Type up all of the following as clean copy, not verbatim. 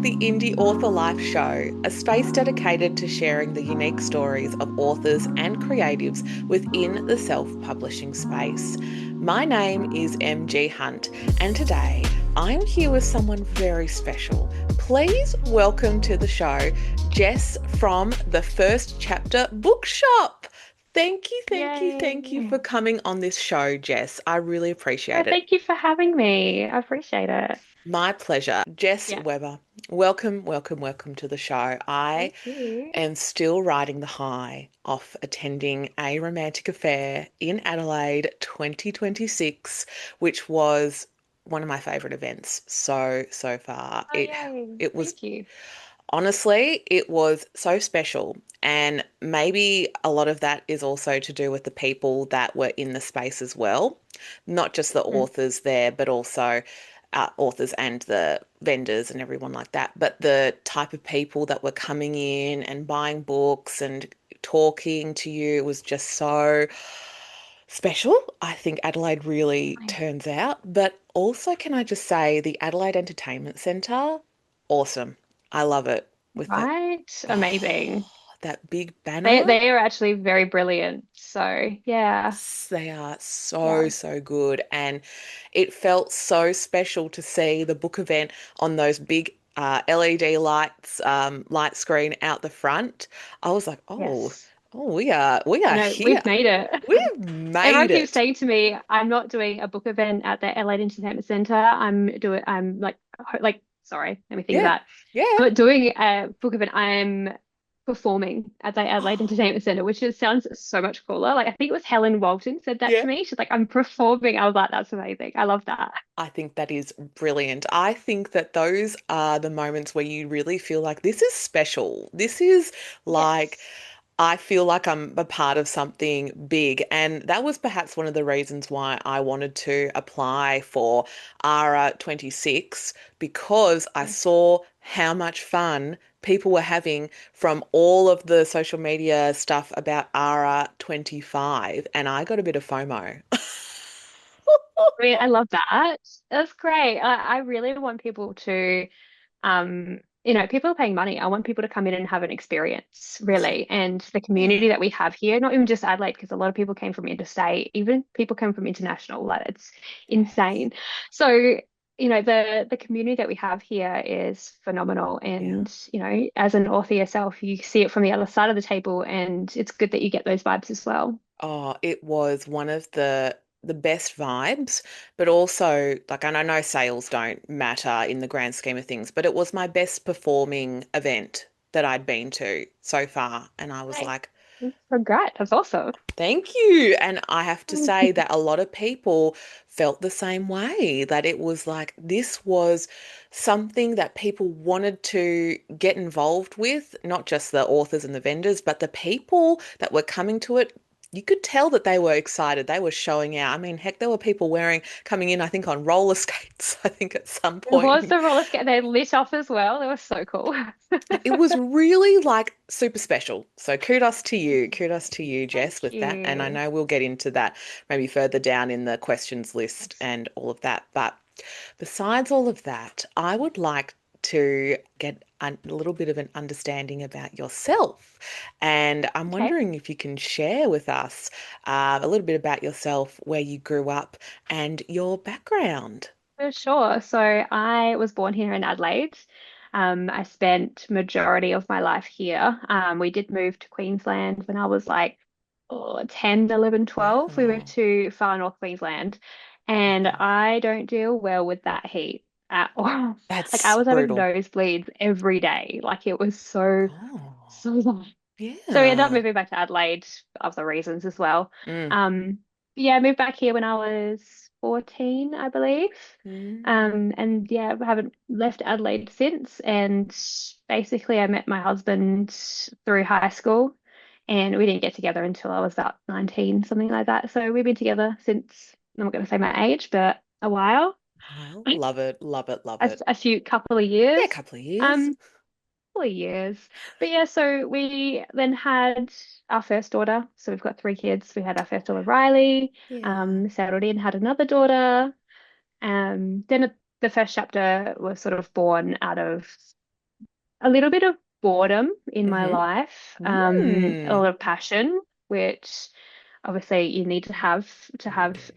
the Indie Author Life Show, a space dedicated to sharing the unique stories of authors and creatives within the self publishing space. My name is MG Hunt, and today I'm here with someone very special. Please welcome to the show Jess from the First Chapter Bookshop. Thank you for Yay. coming on this show, Jess. I really Oh, appreciate it. thank you for having me. I appreciate it. My pleasure. Jess Yeah. Weber, welcome to the show. I Thank you. am still riding the high off attending a romantic affair in Adelaide 2026, which was one of my favourite events so far. Oh, yay. It was Thank you. honestly, it was so special. And maybe a lot of that is also to do with the people that were in the space as well, not just the Mm. authors there, but also authors and the vendors and everyone like that. But the type of people that were coming in and buying books and talking to you was just so special. I think Adelaide really Nice. turns out. But also, can I just say, the Adelaide Entertainment Centre, awesome. I love it with that. Right. Oh, Amazing. that big They banner. they are actually very brilliant. So yeah. They are Yeah. so good. And it felt so special to see the book event on those big LED lights, light screen out the front. I was like, Yes. we I are know here. we've made it. We've Everyone made keeps it. saying to me, I'm not doing a book event at the Adelaide Entertainment Centre. I'm like, sorry, let me think of Yeah. that. Yeah. I'm not doing a book event. I'm performing at the Adelaide Entertainment Centre, which is, sounds so much cooler. Like, I think it was Helen Walton said that Yeah. to me. She's like, I'm performing. I was like, that's amazing. I love that. I think that is brilliant. I think that those are the moments where you really feel like this is special. This is like, Yes. I feel like I'm a part of something big. And that was perhaps one of the reasons why I wanted to apply for ARA26 because I Mm. saw how much fun people were having from all of the social media stuff about ARA25. And I got a bit of FOMO. I mean, I love that. That's great. I really want people to people are paying money. I want people to come in and have an experience, really. And the Yeah. community that we have here, not even just Adelaide, because a lot of people came from interstate, even people come from international, like it's insane. So, the community that we have here is phenomenal. Yeah. And, as an author yourself, you see it from the other side of the table, and it's good that you get those vibes as well. Oh, it was one of the best vibes, but also like, and I know sales don't matter in the grand scheme of things, but it was my best performing event that I'd been to so far. And I was Hey, like, congrats. That's awesome. thank you. And I have to say that a lot of people felt the same way, that it was like this was something that people wanted to get involved with, not just the authors and the vendors, but the people that were coming to it. You could tell that they were excited. They were showing out. I mean, heck, there were people coming in, I think, on roller skates, I think at some It was point. the roller skate. They lit off as well. It was so cool. It was really like super special. So kudos to you. Kudos to you, Jess, Thank with that. And I you. know we'll get into that maybe further down in the questions list Yes. and all of that. But besides all of that, I would like to get a little bit of an understanding about yourself. And I'm Okay. wondering if you can share with us a little bit about yourself, where you grew up, and your background. For sure. So I was born here in Adelaide. I spent majority of my life here. We did move to Queensland when I was like 10, 11, 12. We moved Wow. to far north Queensland, and Wow. I don't deal well with that heat at all. Like I That's was having brutal. nosebleeds every day. Like it was so, Oh, so bad. So we ended up yeah. moving back to Adelaide for other reasons as well. Mm. Um, yeah, I moved back here when I was 14, I believe. Mm. And yeah, I haven't left Adelaide since. And basically, I met my husband through high school, and we didn't get together until I was about 19, something like that. So we've been together since, I'm not going to say my age, but a while, Wow. Love it, love it, love a, it. a few couple of Yeah, a years. couple of years. Um, couple of years. But yeah, so we then had our first daughter. So we've got three kids. We had our first daughter, Riley, Yeah. settled in, had another daughter. Then the first chapter was sort of born out of a little bit of boredom in my Mm-hmm. life, a Mm. lot of passion, which obviously you need to have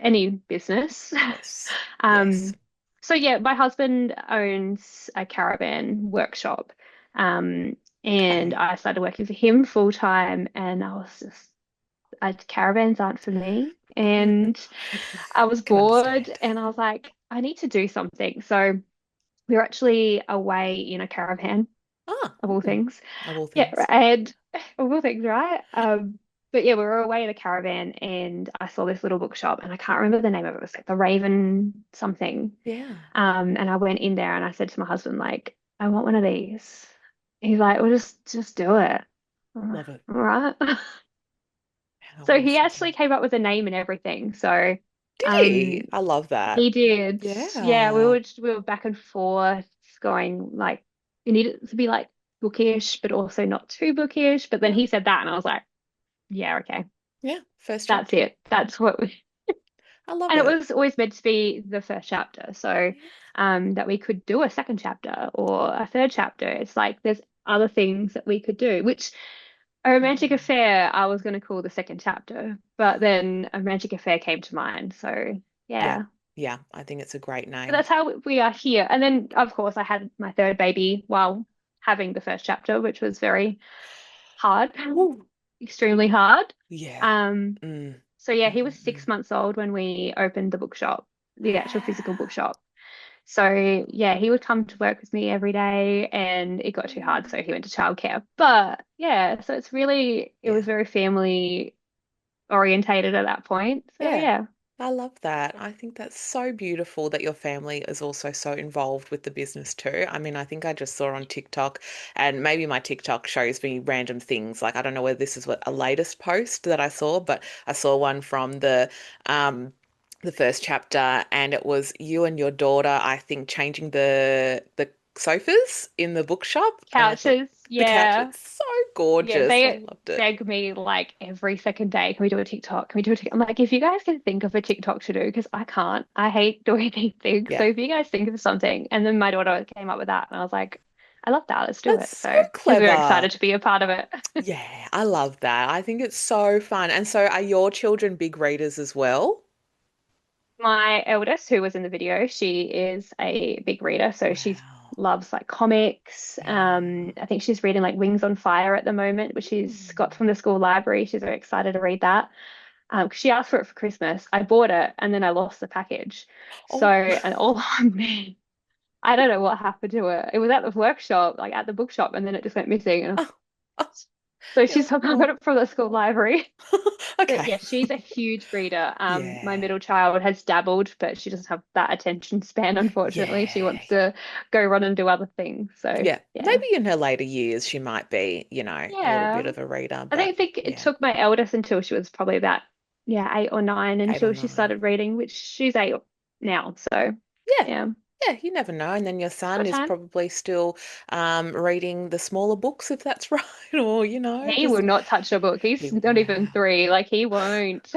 any business. Yes. Yes. Um, so yeah, my husband owns a caravan workshop. Um, and Okay. I started working for him full time, and I was just caravans aren't for me. No, And I I was can bored, understand. and I was like, I need to do something. So we were actually away in a caravan, Ah, of all things. of all Yeah, things. and of all things, right? But yeah, we were away in a caravan, and I saw this little bookshop, and I can't remember the name of it. It was like the Raven something. Yeah. And I went in there, and I said to my husband, like, I want one of these. He's like, well, just do it. I'm like, Love it. all right. How So he awesome. actually came up with a name and everything. So Did um he? I love that. he did. Yeah, Yeah. we were back and forth going like you need it to be like bookish, but also not too bookish. But then Yeah. he said that and I was like, yeah, okay. Yeah. First That's chapter. it. That's what we I love and it it. was always meant to be the first chapter. So Yeah. that we could do a second chapter or a third chapter. It's like there's other things that we could do, which a romantic Mm. affair, I was going to call the second chapter, but then a romantic affair came to mind. So, Yeah. yeah. Yeah. I think it's a great But name. that's how we are here. And then, of course, I had my third baby while having the first chapter, which was very hard, extremely hard. Yeah. Um, Mm. so yeah, Mm, he was mm, six mm. months old when we opened the bookshop, the actual physical Wow. bookshop. So yeah, he would come to work with me every day and it got too hard, so Mm. he went to childcare. But yeah, so it was Yeah. very family orientated at that point. So Yeah. yeah, I love that. I think that's so beautiful that your family is also so involved with the business too. I mean, I think I just saw on TikTok, and maybe my TikTok shows me random things. Like, I don't know whether this is what a latest post that I saw, but I saw one from the first chapter, and it was you and your daughter, I think, changing the sofas in the bookshop. And I thought couches, the couch yeah. looks so Yeah, gorgeous. I they loved it. beg me like every second day, can we do a TikTok? Can we do a TikTok? I'm like, if you guys can think of a TikTok to do, because I can't. I hate doing these things. So Yeah. if you guys think of something, and then my daughter came up with that, and I was like, I love that. Let's do That's it. so So she's very clever. excited to be a part of it. Yeah, I love that. I think it's so fun. And so are your children big readers as well? My eldest, who was in the video, she is a big reader, so she Wow. loves like comics. Yeah. I think she's reading like Wings on Fire at the moment, which she's got Mm. from the school library. She's very excited to read that. 'Cause she asked for it for Christmas. I bought it and then I lost the package. So, Oh. and all on me. I don't know what happened to it. It was at the workshop, like at the bookshop, and then it just went missing. And Oh, oh, so you're she's like, I got oh. it from the school library. But Okay. yeah, she's a huge reader. My Yeah. middle child has dabbled, but she doesn't have that attention span, unfortunately. She Yeah. wants to go run and do other things. So Yeah. yeah. Maybe in her later years she might be, a little bit Yeah. of a reader, I but think it yeah, took my eldest until she was probably about, yeah, 8 or 9 eight or until she nine. started reading, which she's 8 now. So Yeah. yeah, Yeah, you never know. And then your she's son got is time. probably still reading the smaller books, if that's right, or He will just not touch a book. He's he, not even wow. 3. Like he won't.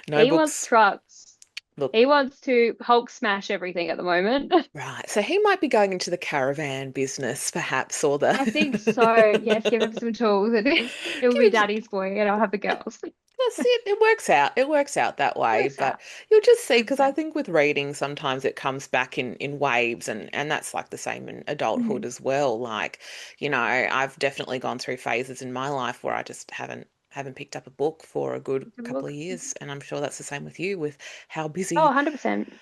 No He wants books. trucks. Look, He wants to Hulk smash everything at the moment. right. So he might be going into the caravan business, perhaps, or the I think so. Yes, give him some tools and give he'll be him some. daddy's boy and I'll have the girls. That's it. It works out. It works out that way. Works But out. you'll just see, because I 100%. think with reading, sometimes it comes back in waves, and that's like the same in adulthood Mhm. as well. Like, I've definitely gone through phases in my life where I just haven't picked up a book for a good It's a couple of book. years, and I'm sure that's the same with you with how Oh, busy 100%.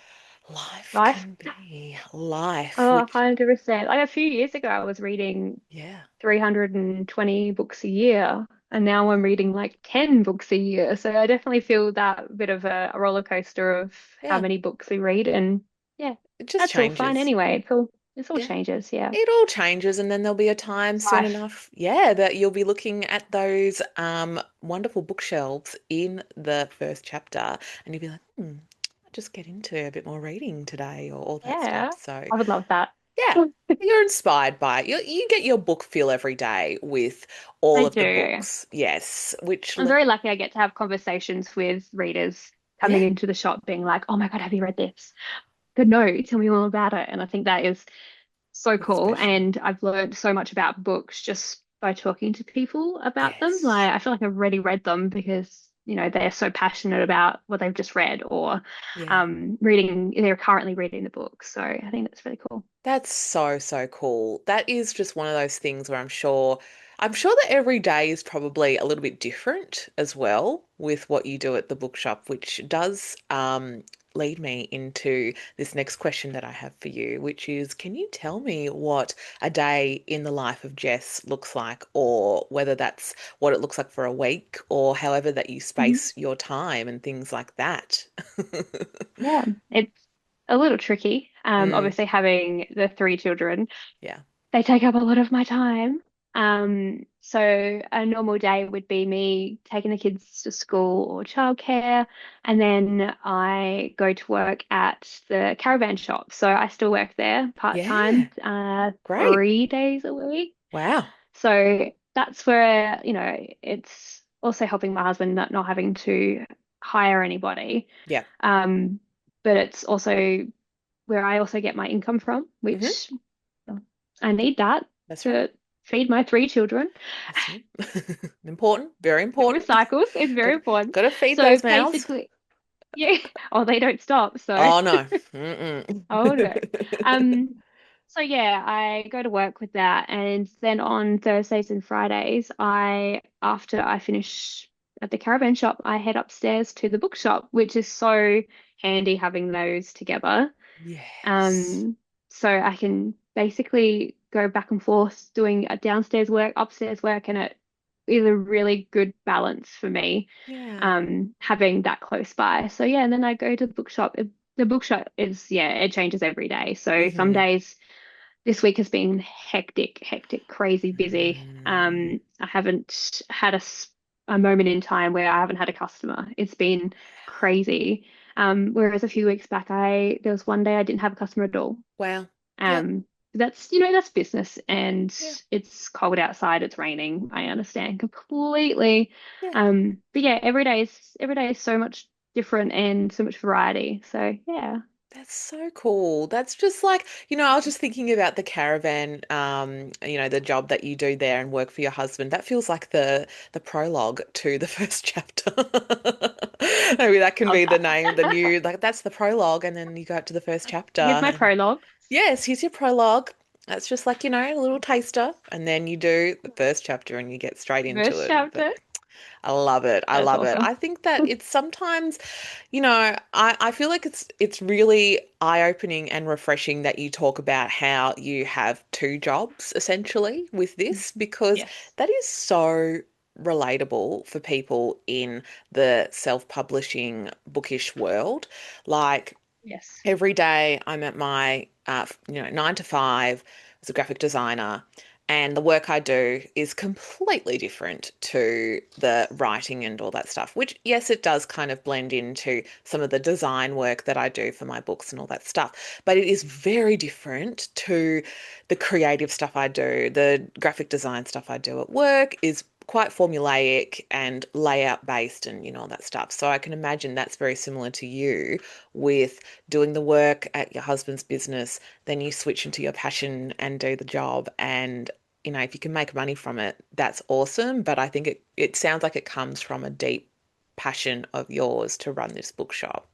life Life. can be. Life, Oh, which 100%. Like a few years ago, I was reading yeah, 320 books a year, and now I'm reading like 10 books a year. So I definitely feel that bit of a roller coaster of how yeah, many books we read. And yeah, it just that's all fine changes. anyway. It's all Yeah. changes. Yeah. It all changes, and then there'll be a time It's soon life. enough, yeah, that you'll be looking at those wonderful bookshelves in the first chapter, and you'll be like, I'll just get into a bit more reading today, or all that stuff. Yeah. So, I would love that. yeah, you're inspired by it. You get your book feel every day with all I of the do. books, yes, which, I'm very lucky I get to have conversations with readers yeah, coming into the shop being like, oh my God, have you read this? Good, no, tell me all about it. And I think that is so It's cool. special. And I've learned so much about books just by talking to people about them. Yes. Like I feel like I've already read them because, they're so passionate about what they've just read or Yeah. they're currently reading the book. So I think that's really cool. That's so, so cool. That is just one of those things where I'm sure that every day is probably a little bit different as well with what you do at the bookshop, which does lead me into this next question that I have for you, which is, can you tell me what a day in the life of Jess looks like, or whether that's what it looks like for a week, or however that you Mhm. space your time and things like that? Yeah, it's a little tricky. Mm, Obviously having the three children, yeah. they take up a lot of my time. So a normal day would be me taking the kids to school or childcare, and then I go to work at the caravan shop. So I still work there Yeah. part-time, Great. 3 days a week. Wow. So that's where, it's also helping my husband not having to hire anybody. Yeah. Um, but it's also where I also get my income from, Hmm. which I need that That's right. to feed my three children. That's right. Important. Very Doing important. cycles is very Got important. got to feed So those mouths. basically, yeah, oh, they don't stop. So, Oh no. Mm-mm. oh no. Um, so yeah, I go to work with that, and then on Thursdays and Fridays, after I finish at the caravan shop, I head upstairs to the bookshop, which is so handy having those together. Yes. Um, so I can basically go back and forth doing a downstairs work, upstairs work, and it is a really good balance for me, Yeah. having that close by. So yeah, and then I go to the bookshop. The bookshop is, yeah, it changes every day. So some Hmm. days this week has been hectic, hectic, crazy busy. Mm. I haven't had a moment in time where I haven't had a customer. It's been crazy. Whereas a few weeks back, there was one day I didn't have a customer at all. Wow. Yeah. Um, that's business, and Yeah. it's cold outside, it's raining. I understand completely. Yeah. But yeah, every day is so much different and so much variety. So yeah. That's so cool. That's just like, I was just thinking about the caravan, the job that you do there and work for your husband. That feels like the prologue to the first chapter. Maybe that can Love be the that. name, the new, like that's the prologue, and then you go up to the first chapter. Here's my And prologue. yes, here's your prologue. That's just like, a little taster, and then you do the first chapter and you get straight into First it. But chapter. I love it. I That's love it. awesome. I think that it's sometimes I feel like it's really eye-opening and refreshing that you talk about how you have two jobs essentially with this, because Yes. that is so relatable for people in the self-publishing bookish world. Like Yes. every day I'm at my 9 to 5 as a graphic designer, and the work I do is completely different to the writing and all that stuff, which yes, it does kind of blend into some of the design work that I do for my books and all that stuff, but it is very different to the creative stuff I do. The graphic design stuff I do at work is quite formulaic and layout based and all that stuff. So I can imagine that's very similar to you with doing the work at your husband's business, then you switch into your passion and do the job. And, if you can make money from it, that's awesome. But I think it sounds like it comes from a deep passion of yours to run this bookshop.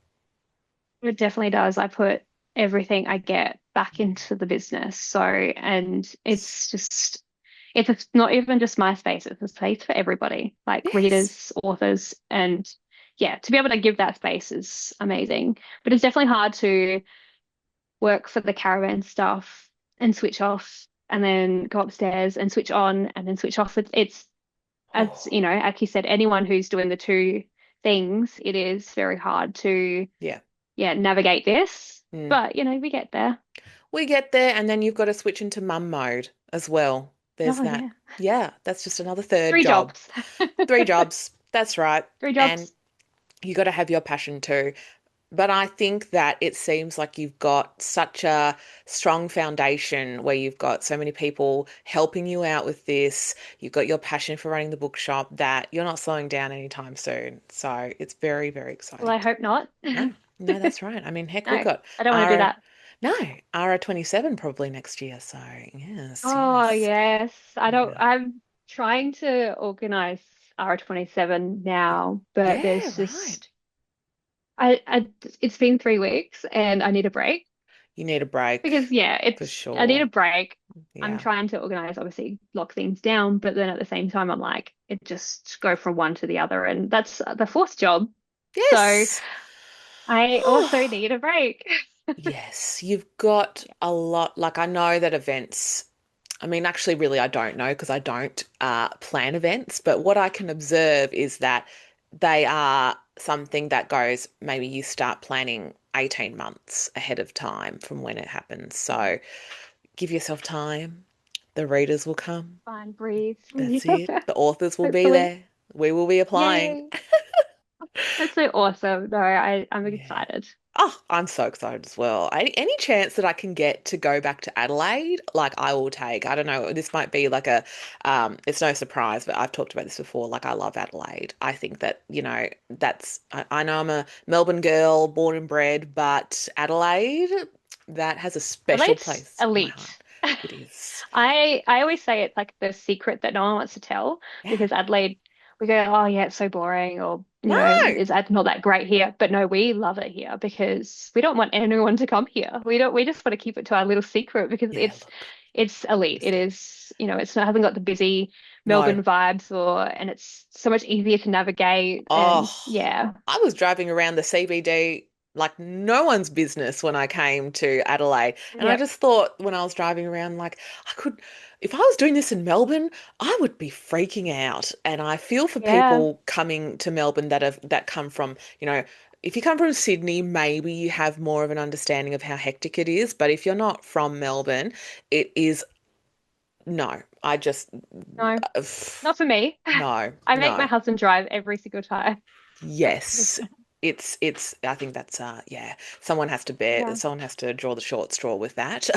It definitely does. I put everything I get back into the business. So, and it's not even just my space, it's a space for everybody, like Yes. readers, authors, and yeah, to be able to give that space is amazing. But it's definitely hard to work for the caravan stuff and switch off and then go upstairs and switch on and then switch off. It's as Oh, like you said, anyone who's doing the two things, it is very hard to, yeah. yeah, navigate this. Mm. But we get there. We get there, and then you've got to switch into mum mode as well. There's Oh that. yeah. Yeah, that's just another third Three job. jobs. 3 jobs. That's right. Three And jobs. you got to have your passion too. But I think that it seems like you've got such a strong foundation where you've got so many people helping you out with this. You've got your passion for running the bookshop that you're not slowing down anytime soon. So it's very, very Well, I exciting. hope not. No, No, no, that's right. I mean, heck, we've I got don't want to do our that. No, ARA27 probably next year. So, yes, Oh yes. yes. Yeah. I'm trying to organize ARA27 now, but Yeah, there's right. just I it's been 3 weeks and I need a break You need a break because yeah, for I need sure. a break. I'm Yeah. trying to organize, obviously lock things down, but then at the same time I'm like it just go from one to the other and that's the fourth job. So Yes. I also need a break. Yes, you've got Yeah. a lot. Like, I know that events, I mean, actually, really, I don't know because I don't plan events, but what I can observe is that they are something that goes, maybe you start planning 18 months ahead of time from when it happens. So give yourself time. The readers will come. Fine, breathe. That's it. The authors will be Hopefully. there. We will be applying. Yay. That's so awesome. No, I'm Yeah. excited. Oh, I'm so excited as well. Any chance that I can get to go back to Adelaide, like I will take. I don't know, this might be like it's no surprise, but I've talked about this before. Like I love Adelaide. I think that, I know I'm a Melbourne girl, born and bred, but Adelaide, that has a special Adelaide's place in my heart. elite. It is. I always say it's like the secret that no one wants to tell Yeah. because Adelaide, we go, oh yeah, it's so boring, or No. is that not that great here? But no, we love it here because we don't want anyone to come here. We just want to keep it to our little secret because Yeah, look, it's elite. It honestly. is, it's not hasn't got the busy No. Melbourne vibes and it's so much easier to navigate and Oh, yeah. I was driving around the CBD like no one's business when I came to Adelaide. And I Yep. just thought when I was driving around, like, if I was doing this in Melbourne, I would be freaking out. And I feel for Yeah. people coming to Melbourne that come from, if you come from Sydney, maybe you have more of an understanding of how hectic it is. But if you're not from Melbourne, it is, no, No, uh, not for me. no, I make my no. husband drive every single time. Yes. It's I think that's yeah, Yeah. someone has to draw the short straw with that.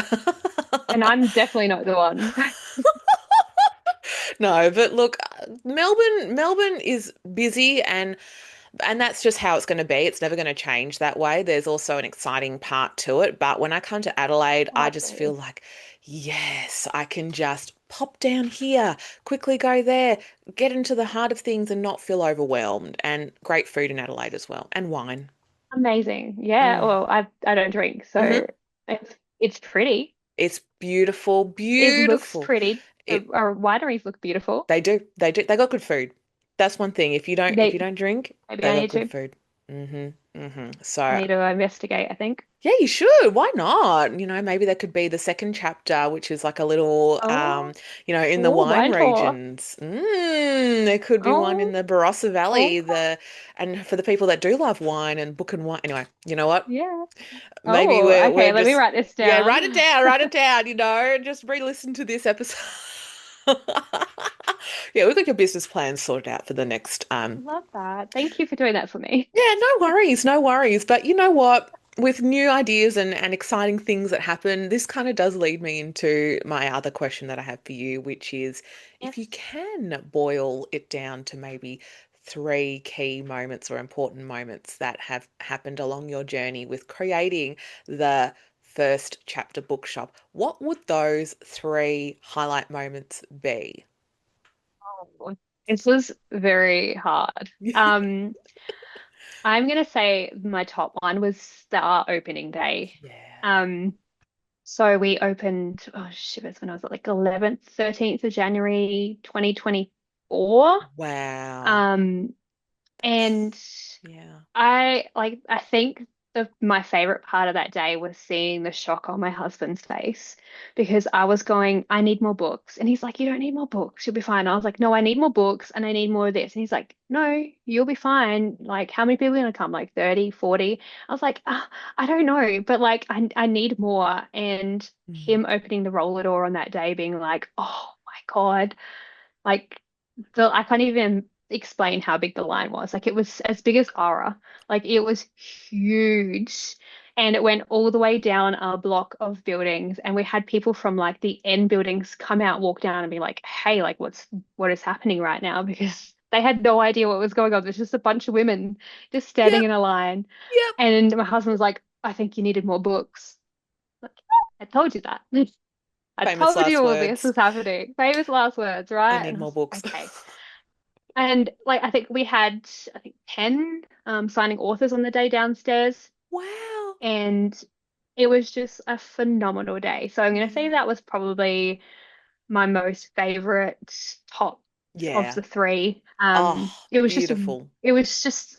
And I'm definitely not the one. No, but look, Melbourne is busy and that's just how it's going to be. It's never going to change that way. There's also an exciting part to it, but when I come to Adelaide, Oh, I just feel absolutely. like yes, I can just pop down here, quickly go there, get into the heart of things and not feel overwhelmed. And great food in Adelaide as well, and wine. Amazing. Yeah. Mm. Well, I don't drink, Hmm. so it's pretty. It's beautiful, It looks beautiful. pretty. It Our wineries look beautiful. they got good food. That's one thing. If you They don't drink, maybe they I got need good to. food. I So need to investigate, I think. yeah, you should. Why not? Maybe that could be the second chapter, which is like a little Oh, in the oh, wine wine tour. regions. There could be one in Oh, the Barossa Valley, oh, and for the people that do love wine and book and wine. Anyway, you know what? yeah. Maybe Oh, we're okay. Let me just write this yeah, down. write it down, just re-listen to this episode. Yeah, we've got your business plan sorted out for the next Love that. Thank you for doing that for me. yeah, no worries, no worries. But you know what? With new ideas and exciting things that happen, this kind of does lead me into my other question that I have for you, which is if you Yes. can boil it down to maybe three key moments or important moments that have happened along your journey with creating the First Chapter Bookshop, what would those three highlight moments be? Oh, this was very hard. I'm gonna say my top one was our opening day. Yeah. Um, so we opened, oh shit, it was when I was at like 11th, 13th of January 2024. Wow. Um, That's and yeah. I think my favorite part of that day was seeing the shock on my husband's face because I was going, I need more books. And he's like, you don't need more books. You'll be fine. I was like, no, I need more books and I need more of this. And he's like, no, you'll be fine. Like, how many people are gonna come? Like 30, 40? I was like, I don't know, but like I need more. And Mm. him opening the roller door on that day being like, oh my God. Like I can't even explain how big the line was. Like it was as big as Ara. Like it was huge. And it went all the way down a block of buildings. And we had people from like the end buildings come out, walk down and be like, hey, like what is happening right now? Because they had no idea what was going on. There's just a bunch of women just standing Yep, in a line. yep. And my husband was like, I think you needed more books. I told you that. I Famous told last you all this words. was happening. Famous last words, I right? need And I more was books. like, okay. And like I think we had 10 signing authors on the day downstairs, Wow. and it was just a phenomenal day. So I'm gonna say Yeah. that was probably my most favorite top of Yeah. the three. Oh, It was just beautiful.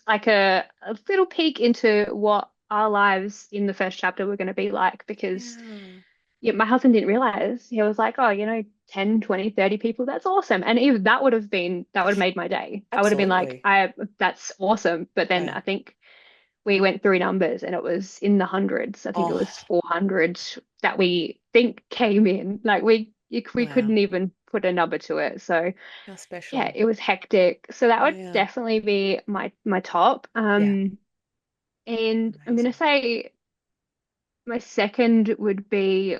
like a little peek into what our lives in the first chapter were going to be like, because Yeah. yeah, my husband didn't realize. He was like, oh, 10, 20, 30 people, that's awesome. And even that would have made my day. I would have been like, Absolutely. that's awesome. But then Yeah. I think we went through numbers and it was in the hundreds. I think it was Oh, 400 that we think came in. Like we wow. couldn't even put a number to it. So How yeah, special. it was hectic. So that would Yeah. definitely be my top. Yeah. And I'm gonna Amazing. say my second would be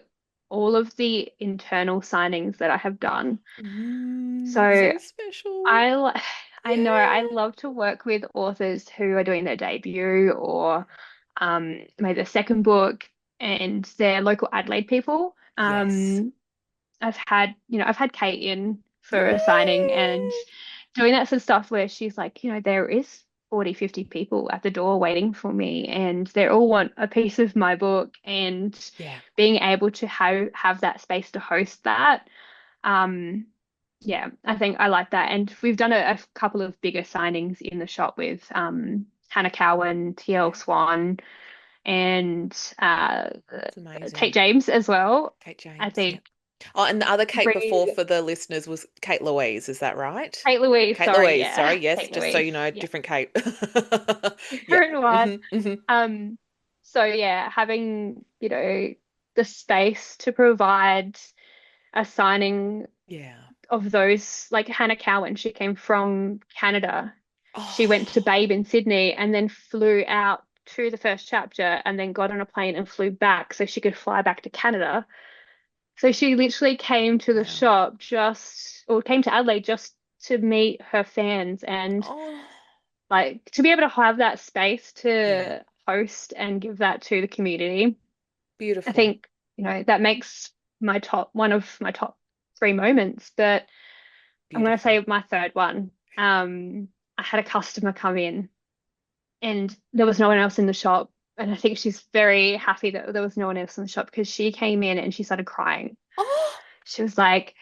all of the internal signings that I have done. So So special. I li- I know I Yeah. love to work with authors who are doing their debut or maybe their second book, and they're local Adelaide people. Yes. I've had Kate in for a signing, and Yay. doing that sort of stuff where she's like, there is 40, 50 people at the door waiting for me, and they all want a piece of my book, and Yeah. being able to have that space to host that. Um, yeah, I think I like that. And we've done a couple of bigger signings in the shop with Hannah Cowan, TL Yeah. Swan, and It's Kate amazing. James as well. Kate I James. Yeah. think Oh, and the other Kate before re for the listeners was Kate Louise. Is that right? Kate Louise, Kate sorry, Louise. Sorry. yeah, Yes. Kate Just so Louise, you know, yeah, different Kate. Yeah. different one. Um, so yeah, having, the space to provide a signing Yeah. of those, like Hannah Cowan, she came from Canada. She went to Oh, Babe in Sydney and then flew out to the first chapter and then got on a plane and flew back so she could fly back to Canada. So she literally came to the wow. shop or came to Adelaide just to meet her fans, and Oh, like to be able to have that space yeah. to host and give that to the community. I Beautiful. think, that makes one of my top three moments. But I'm going to Beautiful. say my third one. I had a customer come in and there was no one else in the shop. And I think she's very happy that there was no one else in the shop, because she came in and she started crying. Oh, She was like,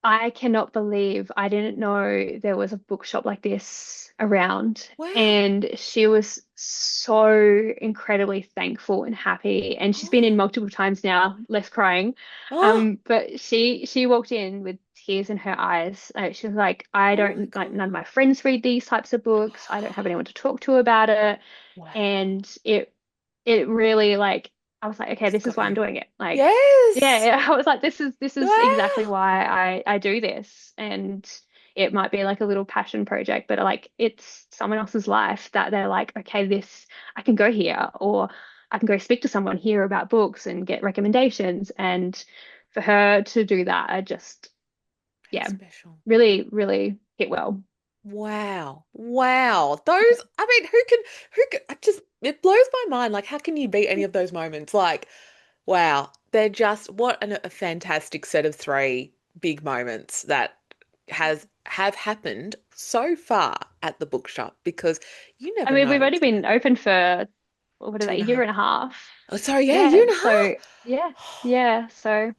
I cannot believe I didn't know there was a bookshop like this around. wow. And she was so incredibly thankful and happy. And she's been in Oh, multiple times now, less crying. oh, But she walked in with tears in her eyes. She was like, I oh my don't like, none of God. my friends read these types of books. I don't have anyone to talk to about it. Wow. And it really, like, I was like, okay, It's this is got why I'm you. doing it. Like, Yes. yeah, I was like, this is exactly Wow. why I do this. And it might be like a little passion project, but like it's someone else's life that they're like, okay, this I can go here, or I can go speak to someone here about books and get recommendations. And for her to do that, I just, How yeah, special. really, really hit well. Wow. Wow. Those, I mean, I just, it blows my mind. Like, how can you beat any of those moments? Like, wow. They're just, what a fantastic set of three big moments that have happened so far at the bookshop because you I never mean, know we've only what's going to been happen. open for what is Two that, a and a year half. and a half? Oh, sorry. Yeah, year Yeah. and a So half. yeah, yeah. So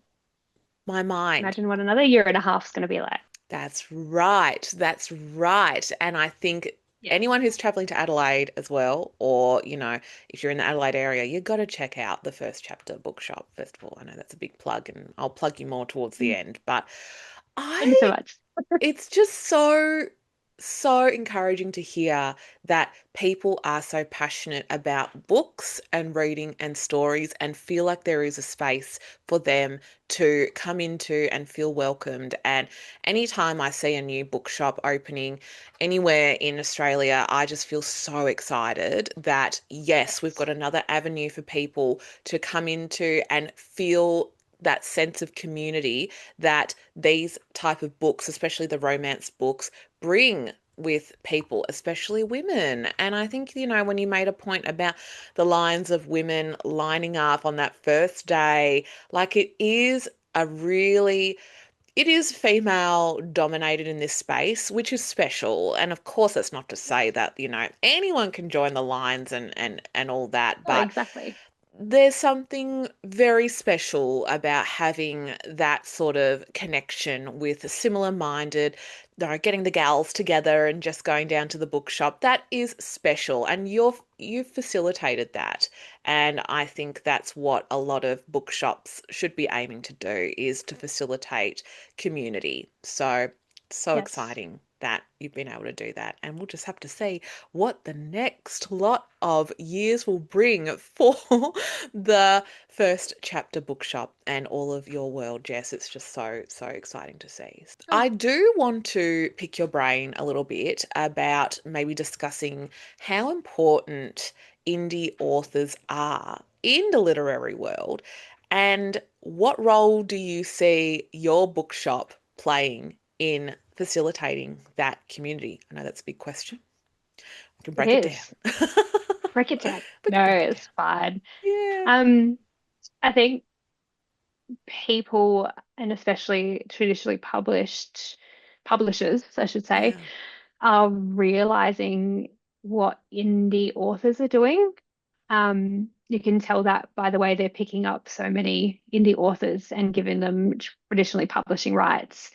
My mind. imagine what another year and a half is going to be like. That's right. That's right. And I think Yeah. anyone who's traveling to Adelaide as well, or, if you're in the Adelaide area, you've got to check out the First Chapter Bookshop, first of all. I know that's a big plug, and I'll plug you more towards the end. But Thank you so I much. it's just so encouraging to hear that people are so passionate about books and reading and stories and feel like there is a space for them to come into and feel welcomed. And anytime I see a new bookshop opening anywhere in Australia, I just feel so excited that yes, we've Yes. got another avenue for people to come into and feel that sense of community that these type of books, especially the romance books, bring with people, especially women. And I think, when you made a point about the lines of women lining up on that first day, like it is female dominated in this space, which is special. And of course, that's not to say that, anyone can join the lines and all that, Oh, but exactly. there's something very special about having that sort of connection with a similar minded, getting the gals together and just going down to the bookshop. That is special, and you've facilitated that. And I think that's what a lot of bookshops should be aiming to do, is to facilitate community. So Yes. exciting that you've been able to do that. And we'll just have to see what the next lot of years will bring for the First Chapter Bookshop and all of your world, Jess. It's just so, so exciting to see. Oh, I do want to pick your brain a little bit about maybe discussing how important indie authors are in the literary world, and what role do you see your bookshop playing in facilitating that community? I know that's a big question. We can it break it down. is. Break it down. We can No, break it down. it's fine. Yeah. Um, I think people, and especially traditionally published publishers, I should say, Yeah. are realizing what indie authors are doing. You can tell that by the way they're picking up so many indie authors and giving them traditionally publishing rights,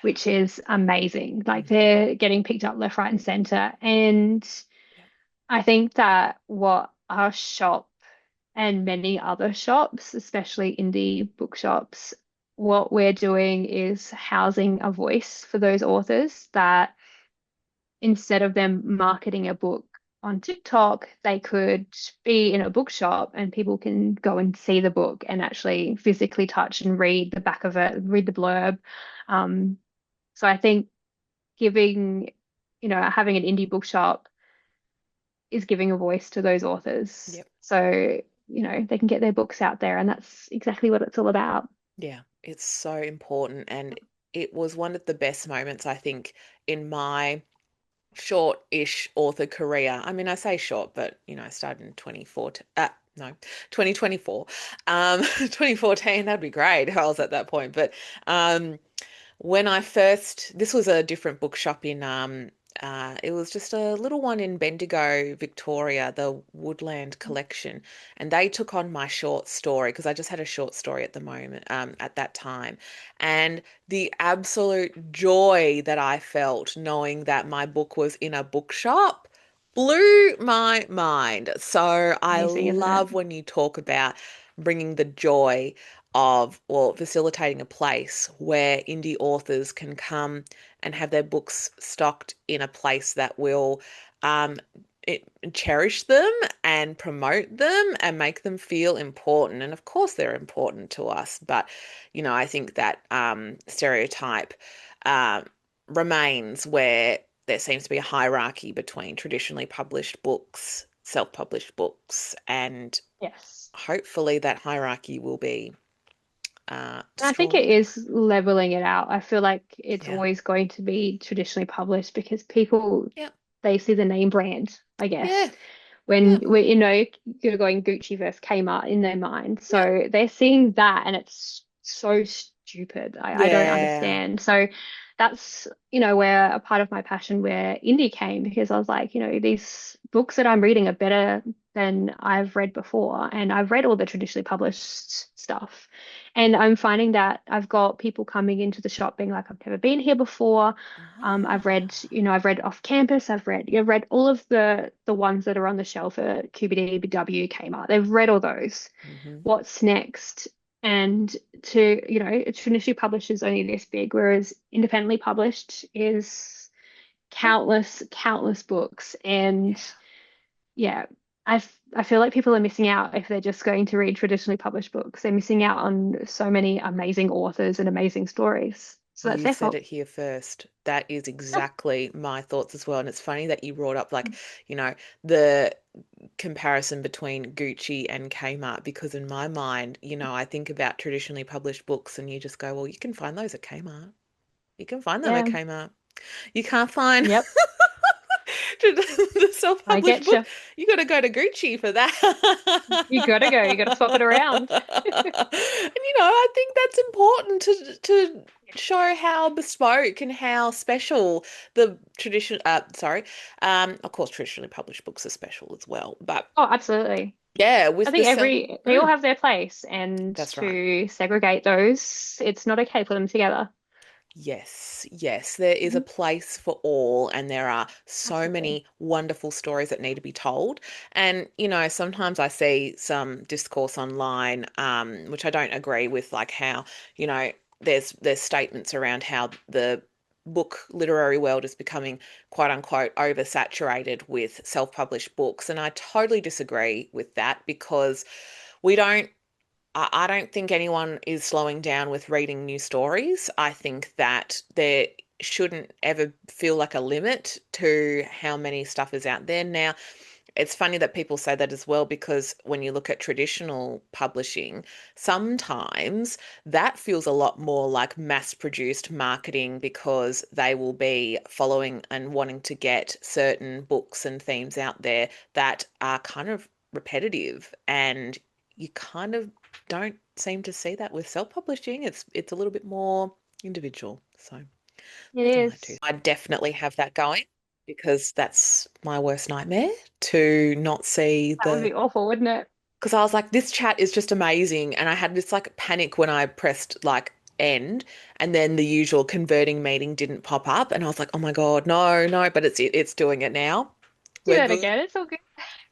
which is amazing. Like Mhm. they're getting picked up left, right, and center. And Yep. I think that what our shop and many other shops, especially indie bookshops, what we're doing is housing a voice for those authors that instead of them marketing a book on TikTok, they could be in a bookshop and people can go and see the book and actually physically touch and read the back of it, read the blurb. Um, so I think giving, having an indie bookshop is giving a voice to those authors. Yep. So, they can get their books out there, and that's exactly what it's all about. Yeah. It's so important. And it was one of the best moments, I think, in my short-ish author career. I mean, I say short, but I started in 2014. No, 2024. 2014, that'd be great. I was at that point. But um, when I first, this was a different bookshop in, it was just a little one in Bendigo, Victoria, the Woodland Collection, and they took on my short story because I just had a short story at the moment, at that time, and the absolute joy that I felt knowing that my book was in a bookshop blew my mind. So I Amazing, isn't it? love when you talk about bringing the joy of, or facilitating a place where indie authors can come and have their books stocked in a place that will um, it, cherish them and promote them and make them feel important. And of course, they're important to us, but I think that stereotype uh, remains, where there seems to be a hierarchy between traditionally published books, self-published books, and Yes. hopefully that hierarchy will be And I think it destroyed. is leveling it out. I feel like it's Yeah. always going to be traditionally published because people, Yeah. they see the name brand, I guess. Yeah. When Yeah. you're going Gucci versus Kmart in their mind. Yeah. So they're seeing that and it's so stupid. I don't Yeah. understand. So that's, where a part of my passion where indie came because I was like, these books that I'm reading are better than I've read before. And I've read all the traditionally published stuff. And I'm finding that I've got people coming into the shop being like, I've never been here before. I've read off campus. I've read all of the ones that are on the shelf at QBD, BW, Kmart. They've read all those. Hmm. What's next? And traditionally published is only this big, whereas independently published is Yeah. countless books. And Yeah. yeah, I feel like people are missing out if they're just going to read traditionally published books. They're missing out on so many amazing authors and amazing stories. So that's You their said fault. it here first. That is exactly my thoughts as well. And it's funny that you brought up, like, the comparison between Gucci and Kmart, because in my mind, I think about traditionally published books and you just go, well, you can find those at Kmart. You can find them at Yeah. Kmart. You can't find Yep, the I self-published get book. you. You got to go to Gucci for that. You gotta go. You gotta swap it around. And I think that's important to show how bespoke and how special the tradition. Sorry, of course, traditionally published books are special as well. But Oh, absolutely. yeah, I with the think self. they all have their place, and That's right. to segregate those, it's not okay. Put them together. Yes, yes, there is a Mhm. place for all, and there are so Absolutely. many wonderful stories that need to be told. And, sometimes I see some discourse online, which I don't agree with, like how, you know, there's statements around how the book literary world is becoming quote unquote oversaturated with self-published books. And I totally disagree with that because we don't I don't think anyone is slowing down with reading new stories. I think that there shouldn't ever feel like a limit to how many stuff is out there. Now, it's funny that people say that as well because when you look at traditional publishing, sometimes that feels a lot more like mass produced marketing because they will be following and wanting to get certain books and themes out there that are kind of repetitive, and you kind of don't seem to see that with self-publishing. It's a little bit more individual. So It that's my two. is. I definitely have that going because that's my worst nightmare to not see That would the. be awful, wouldn't it? Because I was like, this chat is just amazing. And I had this like panic when I pressed like end and then the usual converting meeting didn't pop up. And I was like, oh my God, no, no, but it's doing it now. Do We're that good. again. It's all good.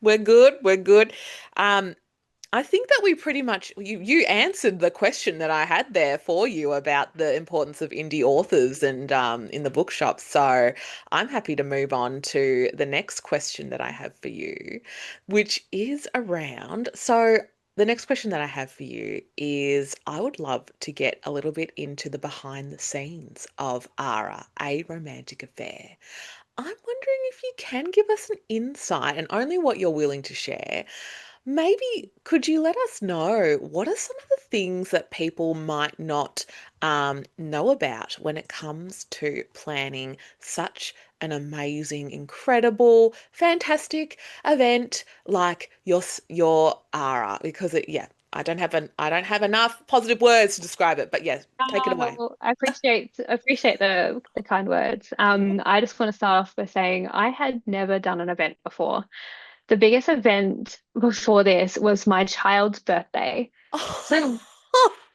We're good. We're good. Um, I think that we pretty much you answered the question that I had there for you about the importance of indie authors and in the bookshop. So I'm happy to move on to the next question that I have for you, which is around. So the next question that I have for you is I would love to get a little bit into the behind the scenes of ARA, a romantic affair. I'm wondering if you can give us an insight and only what you're willing to share. Maybe could you let us know what are some of the things that people might not know about when it comes to planning such an amazing, incredible, fantastic event like your ARA? Because yeah, I don't have enough positive words to describe it, but yes, take it away. Well, I appreciate the kind words. I just want to start off by saying I had never done an event before. The biggest event before this was my child's birthday. So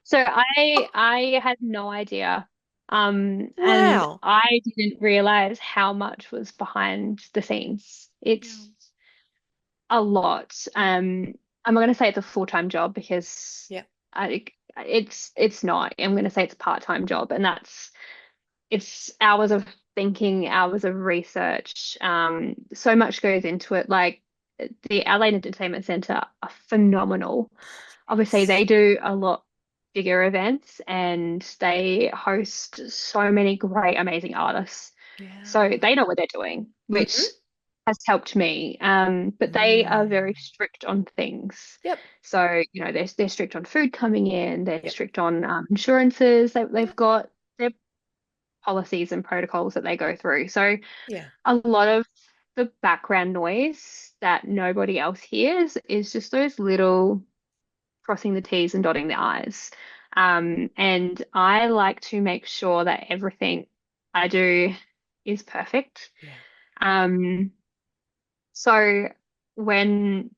so I had no idea. And Wow. I didn't realize how much was behind the scenes. Yeah. It's a lot. I'm not going to say it's a full-time job because Yeah. it's not. I'm going to say it's a part-time job, and it's hours of thinking, hours of research. So much goes into it. Like the Adelaide Entertainment Centre are phenomenal. Obviously, Yes. they do a lot bigger events and they host so many great, amazing artists. So Yeah. they know what they're doing, which Mm-hmm. has helped me. But they are very Mm. strict on things. Yep. So, they're strict on food coming in, they're Yep. strict on insurances. They've Yep. got their policies and protocols that they go through. So Yeah. a lot of the background noise that nobody else hears is just those little crossing the T's and dotting the I's. And I like to make sure that everything I do is perfect. Yeah. Um, so when,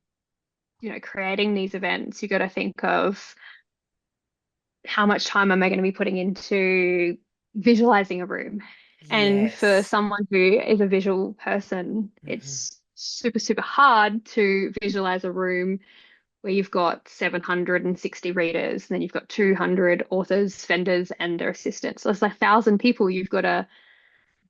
creating these events, you got to think of how much time am I going to be putting into visualizing a room? And for Yes. someone who is a visual person, Hmm. it's super, super hard to visualize a room where you've got 760 readers, and then you've got 200 authors, vendors, and their assistants. So it's like 1,000 people you've got to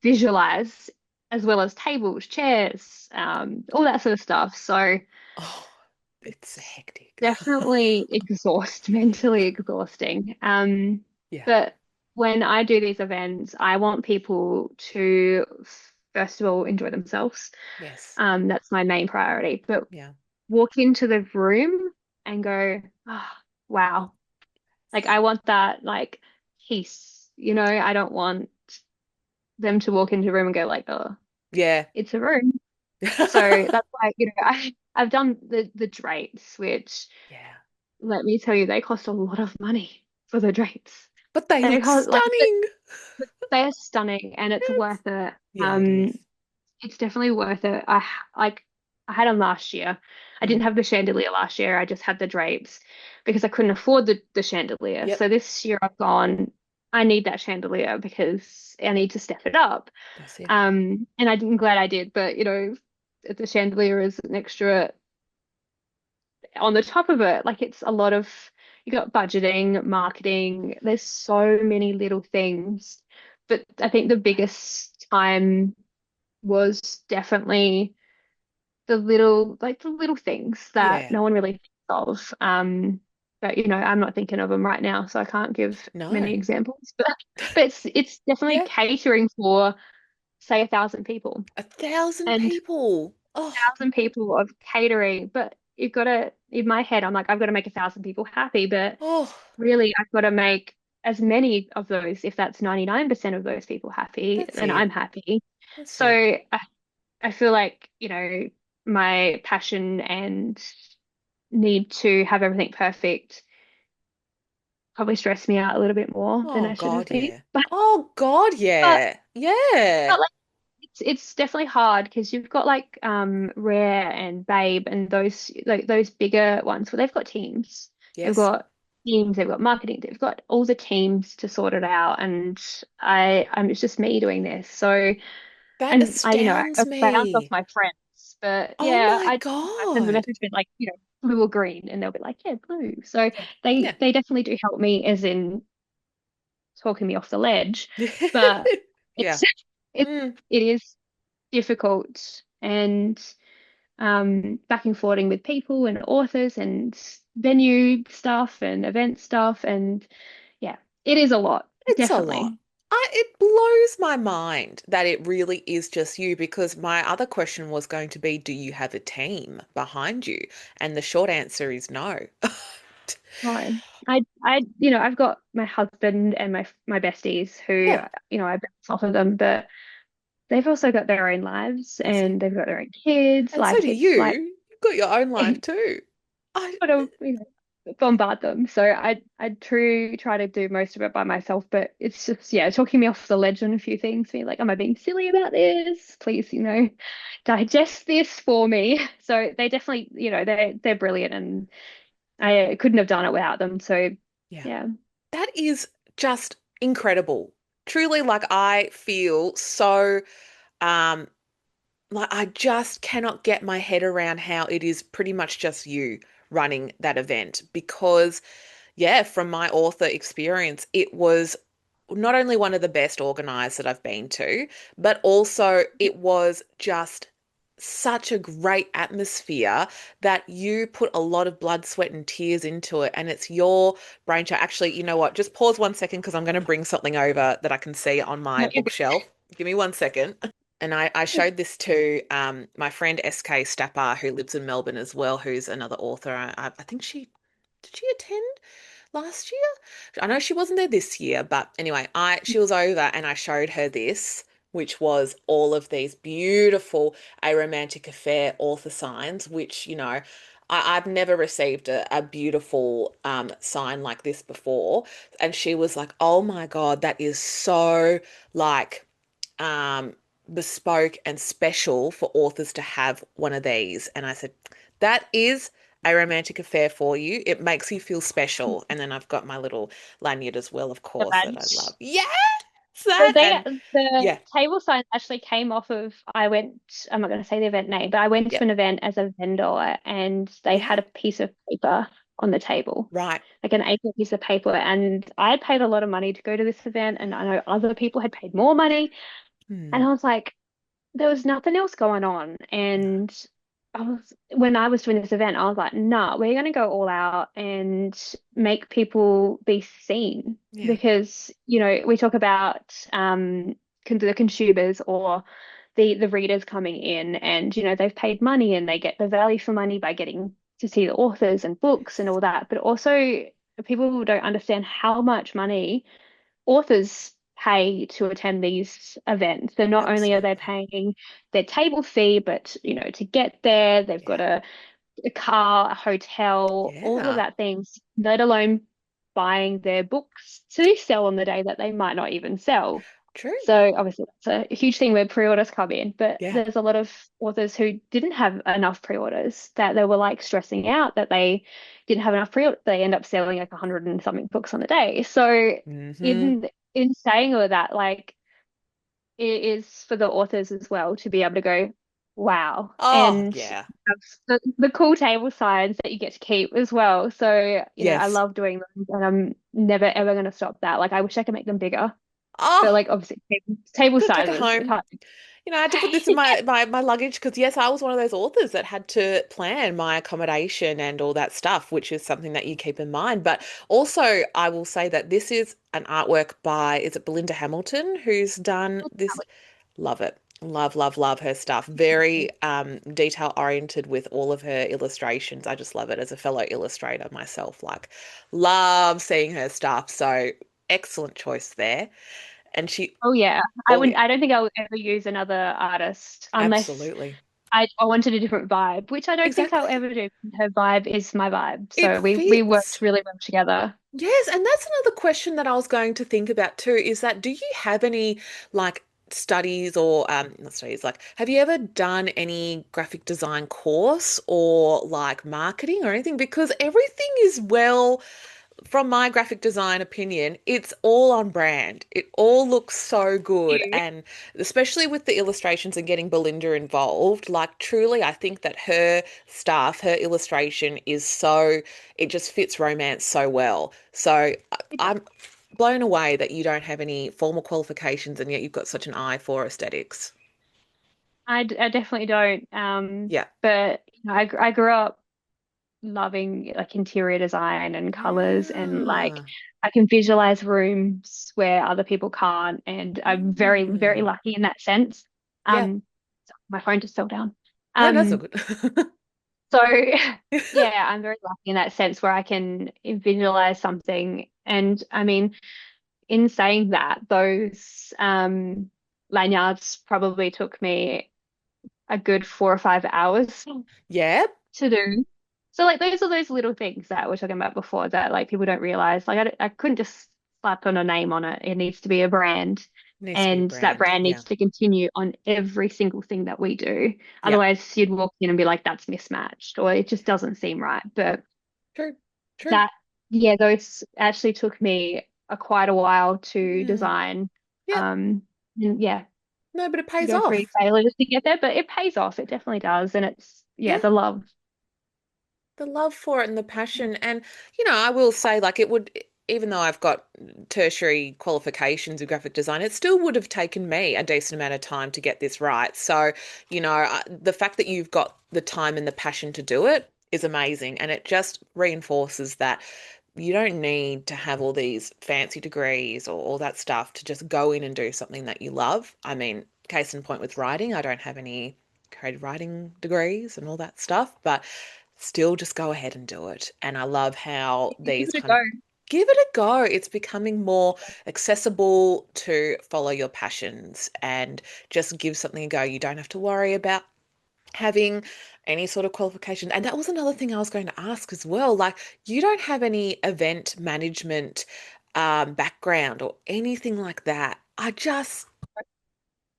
visualize, as well as tables, chairs, all that sort of stuff. So Oh, it's it's hectic. definitely mentally exhausting. Yeah. But when I do these events, I want people to first of all enjoy themselves. Yes. That's my main priority. But Yeah. walk into the room and go, oh, wow. Like I want that like peace, I don't want them to walk into a room and go like, oh, Yeah. it's a room. So that's why, I've done the drapes, which Yeah. let me tell you, they cost a lot of money for the drapes. But they They look cost stunning. they're stunning and it's Yes. worth it. Yeah, it is. It's definitely worth it. Like I had them last year. I didn't Mm. have the chandelier last year. I just had the drapes because I couldn't afford the chandelier. Yep. So this year I've gone, I need that chandelier because I need to step it up. That's it. And I'm glad I did, but the chandelier is an extra on the top of it. Like it's a lot of you got budgeting, marketing. There's so many little things. But I think the biggest time was definitely the little things that Yeah. no one really thinks of. But I'm not thinking of them right now, so I can't give No. many examples. But it's definitely Yeah. catering for, say, 1,000 people. 1,000 And people. Oh, 1,000 people of catering, but you've got to, in my head, I'm like, I've got to make 1,000 people happy, but oh, really, I've got to make as many of those, if that's 99% of those people happy, that's then I'm it. happy. That's So it. I feel like, my passion and need to have everything perfect probably stressed me out a little bit more than Oh I should have God, been. yeah. Oh God, But, yeah. Yeah. but like it's definitely hard because you've got like Rare and Babe and those bigger ones where they've got teams. They've Yes. got teams, they've got marketing, they've got all the teams to sort it out. And it's just me doing this. So That and astounds I bounce off me. my friends. But Oh yeah, my I sometimes send a God. message been like, blue or green, and they'll be like, yeah, blue. So Yeah. they Yeah. they definitely do help me as in talking me off the ledge. But Yeah. it's it Mm, it is difficult and back and forthing with people and authors and venue stuff and event stuff and yeah, it is a lot, it's a lot. definitely. It blows my mind that it really is just you because my other question was going to be, do you have a team behind you? And the short answer is no. No. I've got my husband and my besties who, Yeah, I bounce off of them, but they've also got their own lives that's it. and they've got their own kids. And so Like do it's like you. You've got your own life too. I, got to, bombard them. So I try to do most of it by myself, but it's just yeah, talking me off the ledge on a few things. Being like, am I being silly about this? Please, digest this for me. So they definitely, they're brilliant, and I couldn't have done it without them. So yeah, yeah. that is just incredible. Truly, like I feel so um like I just cannot get my head around how it is pretty much just you running that event because yeah, from my author experience, it was not only one of the best organized that I've been to, but also it was just such a great atmosphere that you put a lot of blood, sweat, and tears into it. And it's your brainchild. Actually, you know what? Just pause 1 second because I'm going to bring something over that I can see on my No, you're bookshelf. Give me 1 second. And I good. showed this to my friend SK Stapper, who lives in Melbourne as well, who's another author. I think she did she attend last year? I know she wasn't there this year, but anyway, I she was over and I showed her this, which was all of these beautiful A Romantic Affair author signs, which, I've never received a beautiful sign like this before. And she was like, oh my God, that is so like um, bespoke and special for authors to have one of these. And I said, that is a romantic affair for you. It makes you feel special. And then I've got my little lanyard as well, of The course, that I love. badge. Yes, So that. they And the yeah, table signs actually came off of I'm not going to say the event name, but I went to yep, an event as a vendor and they yeah, had a piece of paper on the table, right. like an A4 piece of paper. And I had paid a lot of money to go to this event, and I know other people had paid more money. And Hmm, I was like, there was nothing else going on. no, And when I was doing this event, I was like, nah, we're going to go all out and make people be seen yeah, because, we talk about the consumers or the readers coming in and, they've paid money and they get the value for money by getting to see the authors and books and all that. But also people don't understand how much money authors pay to attend these events. So not only are they Absolutely. paying their table fee, but to get there, they've got Yeah. a car, a hotel, all of Yeah. that things, let alone buying their books to sell on the day that they might not even sell. True. So obviously that's a huge thing where pre-orders come in, but Yeah. there's a lot of authors who didn't have enough pre-orders that they were like stressing out that they didn't have enough pre-orders. They end up selling like 100 and something books on a day. So Hmm. in saying all of that, like it is for the authors as well to be able to go, wow, Oh, and yeah. have the cool table signs that you get to keep as well. So, I Yes. love doing them and I'm never ever going to stop that. Like I wish I could make them bigger, but Oh, like obviously table gotta take it sizes, it's home. hard. I had to put this in my luggage because yes, I was one of those authors that had to plan my accommodation and all that stuff, which is something that you keep in mind. But also, I will say that this is an artwork by, is it Belinda Hamilton, who's done this? Love it. Love, love, love her stuff. Very detail oriented with all of her illustrations. I just love it as a fellow illustrator myself. Like, love seeing her stuff. So excellent choice there. And she, Oh yeah, oh yeah, I don't think I'll ever use another artist unless absolutely. I wanted a different vibe, which I don't think I'll Exactly. ever do. Her vibe is my vibe. It So we worked fits. really well together. Yes, and that's another question that I was going to think about too, is that do you have any like studies or not studies, like have you ever done any graphic design course or like marketing or anything? Because everything is well, from my graphic design opinion, it's all on brand. It all looks so good. You. And especially with the illustrations and getting Belinda involved, like truly, I think that her stuff, her illustration is so, it just fits romance so well. So I'm blown away that you don't have any formal qualifications and yet you've got such an eye for aesthetics. I definitely don't. Yeah. But I grew up loving like interior design and colors and like Yeah. I can visualize rooms where other people can't, and I'm very, very Mm. lucky in that sense. Yeah. Um, my phone just fell down. No, that's all Um, good. so yeah, I'm very lucky in that sense where I can visualize something. And I mean, in saying that, those lanyards probably took me a good 4 or 5 hours Yeah. to do. So like those are those little things that we're talking about before that like people don't realize. Like I couldn't just slap on a name on it. It needs to be a brand. Needs to be a And that brand. brand Yeah. needs to continue on every single thing that we do. Yeah. Otherwise, you'd walk in and be like, that's mismatched, or it just doesn't seem right. But True. True. that, yeah, those actually took me quite a while to Yeah. design. Yep. And yeah, No, but it pays go pretty off. tailored just to get there, but it pays off. It definitely does. And it's, yeah, Yeah. the love. The love for it and the passion. And, I will say, like, it would, even though I've got tertiary qualifications in graphic design, it still would have taken me a decent amount of time to get this right. So, the fact that you've got the time and the passion to do it is amazing. And it just reinforces that you don't need to have all these fancy degrees or all that stuff to just go in and do something that you love. I mean, case in point with writing, I don't have any creative writing degrees and all that stuff, but still just go ahead and do it. And I love how Give these it a kind go. of give it a go. It's becoming more accessible to follow your passions and just give something a go. You don't have to worry about having any sort of qualification. And that was another thing I was going to ask as well. Like, you don't have any event management background or anything like that. I just,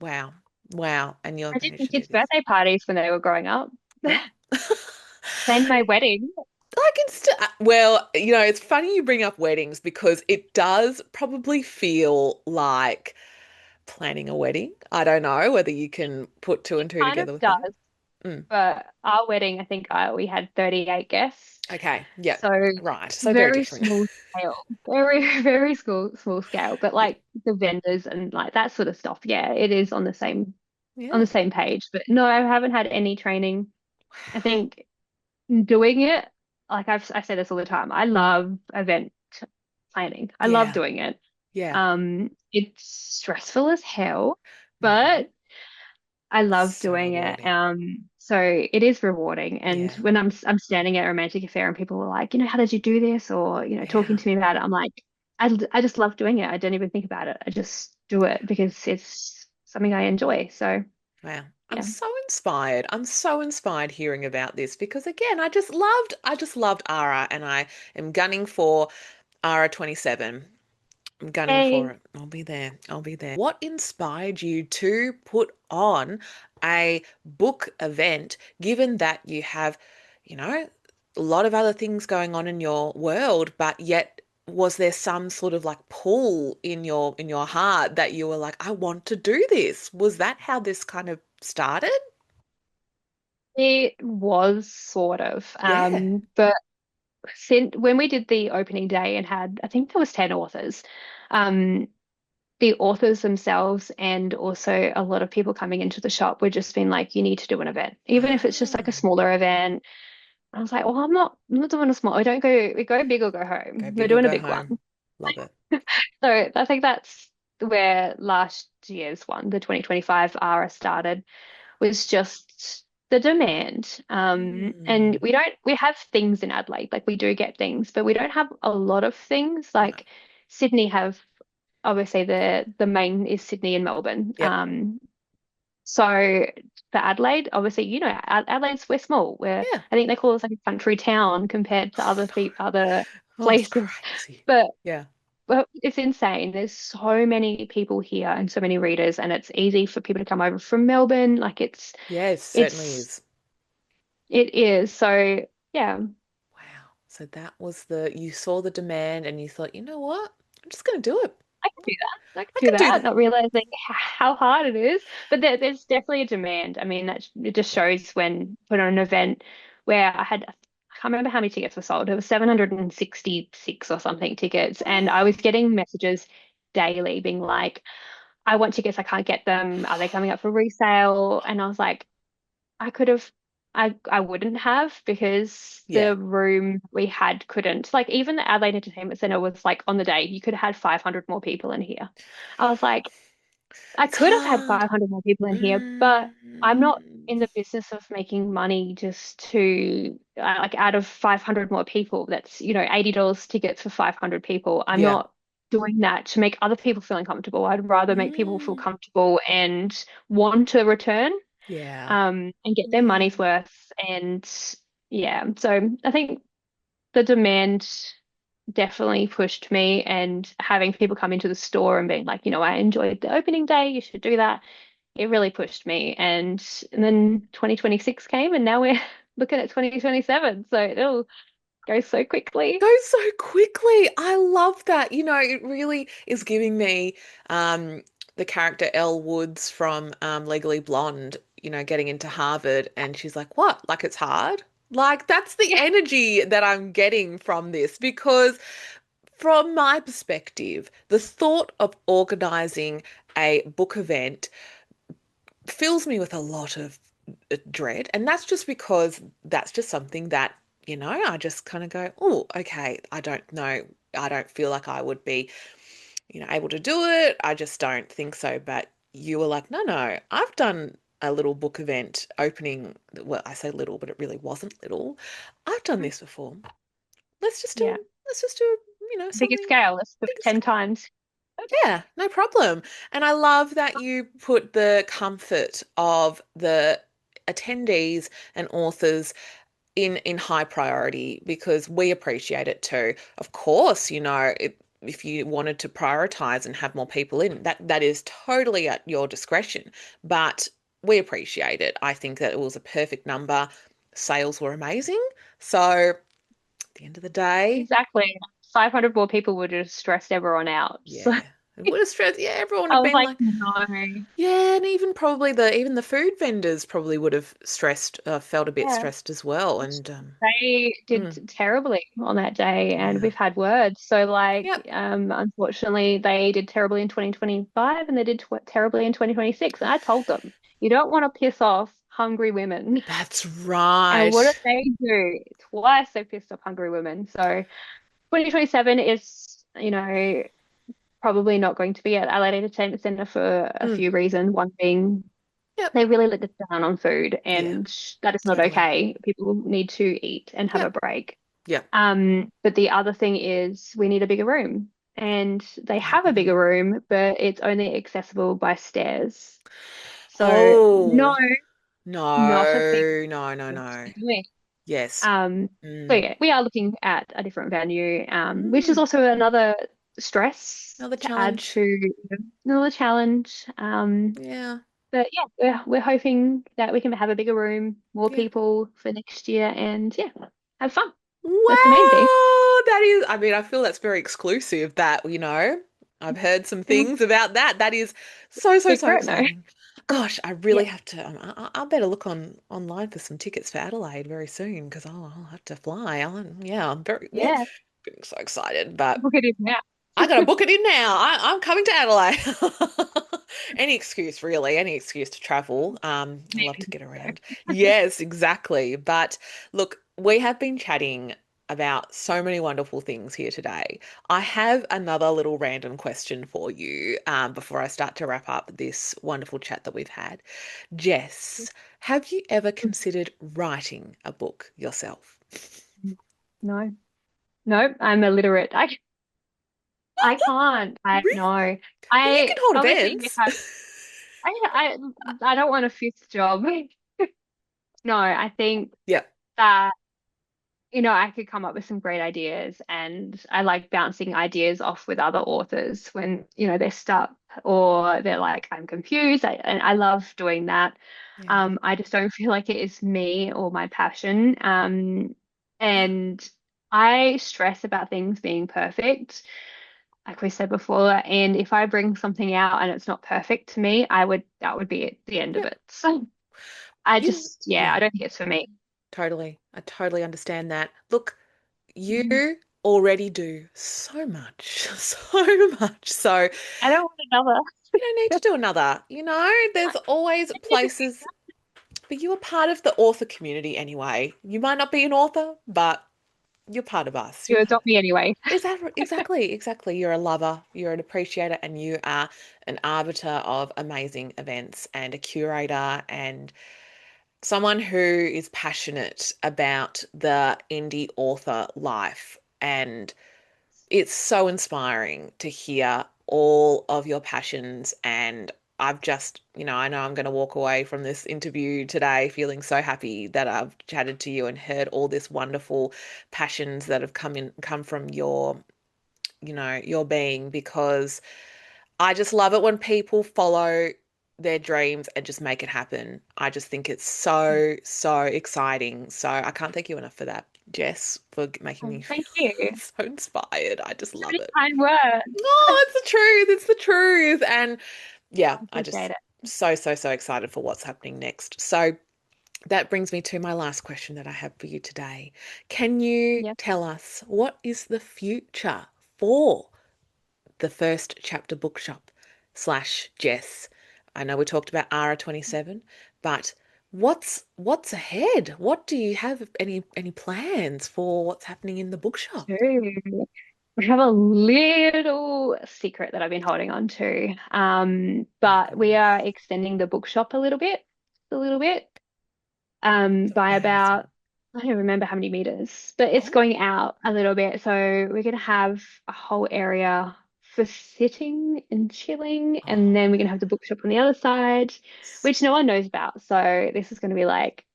wow, wow. And you've I did my managed to do kids' this. birthday parties when they were growing up. Yeah. Planned my wedding. I can still, well, it's funny you bring up weddings because it does probably feel like planning a wedding. I don't know whether you can put two It and two kind of together with that. does, Mm. but our wedding, I think we had 38 guests. Okay. Yeah. So Right. So very very different. small scale. Very, very small scale. But Yeah. like the vendors and like that sort of stuff, yeah, it is on Yeah. the same page. But no, I haven't had any training. I think doing it, like I say this all the time, I love event planning. I love Yeah. doing it. Yeah. It's stressful as hell, Hmm. but I love So doing it. rewarding. So it is rewarding. And Yeah. when I'm standing at a romantic affair and people are like, how did you do this? Or, talking Yeah. to me about it, I'm like, I just love doing it. I don't even think about it. I just do it because it's something I enjoy. So Wow. I'm yeah. so inspired. I'm so inspired hearing about this because again, I just loved ARA and I am gunning for ARA27. I'm gunning for Hey, it. I'll be there. I'll be there. What inspired you to put on a book event, given that you have, you know, a lot of other things going on in your world, but yet was there some sort of like pull in your heart that you were like, I want to do this? Was that how this kind of started? it was sort of. Yeah. But since when we did the opening day and had, I think there was 10 authors, um, the authors themselves and also a lot of people coming into the shop were just being like, you need to do an event, even if it's just like a Ah, smaller event. I was like, well, I'm not doing a small. We go big or go go home. We're big or doing a go big one. home. Love it. So I think that's where last year's one, the 2025 ARA started, was just the demand. And Mm, we have things in Adelaide, like we do get things, but we don't have a lot of things. no. Like Sydney have, obviously the main is Sydney and Melbourne. Yep. So for Adelaide, obviously, Adelaide's we're small. Yeah. I think they call us like a country town compared to other Oh, it's places. crazy. But Yeah. it's insane. There's so many people here and so many readers, and it's easy for people to come over from Melbourne. Like Yeah, it certainly it's is. it is. So yeah, Wow. So that was you saw the demand and you thought, you know what? I'm just going to do it. I can do that. I can I do can do that, that. not realizing how hard it is. But there's definitely a demand. I mean, it just Yeah. shows when put on an event where I can't remember how many tickets were sold. It was 766 or something tickets. And I was getting messages daily being like, I want tickets, I can't get them. Are they coming up for resale? And I was like, I could have, I wouldn't have because Yeah. the room we had couldn't. Like even the Adelaide Entertainment Centre was like on the day you could have had 500 more people in here. I was like, I It's could have had hard. 500 more people in here, but I'm not Mm. in the business of making money just to like out of 500 more people. That's, $80 tickets for 500 people. I'm Yeah. not doing that to make other people feel uncomfortable. I'd rather make people feel Mm. comfortable and want to return, Yeah. and get their money's Mm. worth. And yeah, so I think the demand definitely pushed me, and having people come into the store and being like, I enjoyed the opening day, you should do that. It really pushed me. And then 2026 came and now we're looking at 2027. So it'll go so quickly. Goes so quickly. I love that. It really is giving me um, the character Elle Woods from Legally Blonde, getting into Harvard, and she's like, "What? Like it's hard?" Like that's the Yeah, energy that I'm getting from this because from my perspective, the thought of organizing a book event fills me with a lot of dread. And that's just because that's just something that, I just kind of go, oh, okay, I don't know. I don't feel like I would be, able to do it. I just don't think so. But you were like, no, no, I've done a little book event opening. Well, I say little, but it really wasn't little. I've done this before. Let's just do, yeah. let's just do, Bigger something scale. Let's do it bigger 10 scale. times. Yeah, no problem. And I love that you put the comfort of the attendees and authors in high priority because we appreciate it too. Of course, if you wanted to prioritize and have more people in, that is totally at your discretion, but we appreciate it. I think that it was a perfect number. Sales were amazing. So at the end of the day, Exactly. 500 more people would have stressed everyone out. So yeah, it would have stressed. Yeah, everyone I had was been like, like, no. yeah, and even probably the food vendors probably would have felt a bit Yeah. stressed as well. Which And they did mm, terribly on that day, and yeah, we've had words. So, like, yep, unfortunately, they did terribly in 2025, and they did terribly in 2026. And I told them, you don't want to piss off hungry women. that's And what did right. they do? Twice they pissed off hungry women. So, 2027 is, probably not going to be at Adelaide Entertainment Centre for a Mm, few reasons. One being yep, they really let us down on food, yeah, and that is not totally. okay. People need to eat and have a Yep, break. yep, But the other thing is we need a bigger room. and they Oh, have a bigger room, but it's only accessible by stairs. So no, oh, not a thing no, no, no, to no. do with. Yes. Um, so Mm. yeah, we are looking at a different venue, which is Mm. also another stress Another to add challenge. to another challenge. Yeah. But yeah, we're hoping that we can have a bigger room, more Yeah. people for next year, and yeah, have fun. That's the main thing. Wow, that is, I mean, I feel that's very exclusive that, I've heard some things about that. That is so, so, so Secret, no. exciting. Gosh, I really Yeah, have to, I better look online for some tickets for Adelaide very soon because I'll have to fly. Yeah, I'm very, yeah. getting so excited, but Book it in now. I gotta book it in now. I'm coming to Adelaide. Any excuse, really, any excuse to travel. I love to Maybe get so. around. Yes, exactly. But look, we have been chatting about so many wonderful things here today. I have another little random question for you before I start to wrap up this wonderful chat that we've had. Jess, have you ever considered writing a book yourself? No, no, I'm illiterate. I can't. I Really? know. Well, you can I hold obviously we events. have. I I don't want a fifth job. No, I think Yeah. that I could come up with some great ideas, and I like bouncing ideas off with other authors when, they're stuck or they're like, I'm confused. And I love doing that. Yeah. I just don't feel like it is me or my passion. Yeah. And I stress about things being perfect, like we said before. And if I bring something out and it's not perfect to me, that would be it, the end of Yeah. it. So yeah, I Yeah, don't think it's for me. totally. I totally understand that. Look, you Mhm. already do so much, so much. So I don't want another. you don't need to do another. There's always places, but you are part of the author community anyway. You might not be an author, but you're part of us. You're You part of adopt me anyway. Exactly, exactly. You're a lover, you're an appreciator, and you are an arbiter of amazing events and a curator and someone who is passionate about the indie author life. And it's so inspiring to hear all of your passions. And I've just, I know I'm going to walk away from this interview today feeling so happy that I've chatted to you and heard all this wonderful passions that have come from your being, because I just love it when people follow their dreams and just make it happen. I just think it's so, so exciting. So I can't thank you enough for that, Jess, for making Oh, me feel thank you. so inspired. I just So love many it. kind words. Oh, it's the truth. It's the truth. And yeah, I Appreciate just it. so, so, so excited for what's happening next. So that brings me to my last question that I have for you today. Can you Yep. tell us what is the future for the First Chapter Bookshop slash Jess? I know we talked about ARA27, but what's ahead? What do you have any plans for what's happening in the bookshop? Too. We have a little secret that I've been holding on to. My But we are goodness. extending the bookshop a little bit, So by amazing. about, I don't remember how many meters, but it's Oh, going out a little bit. So we're going to have a whole area for sitting and chilling, and then we're going to have the bookshop on the other side, which no one knows about. So this is going to be like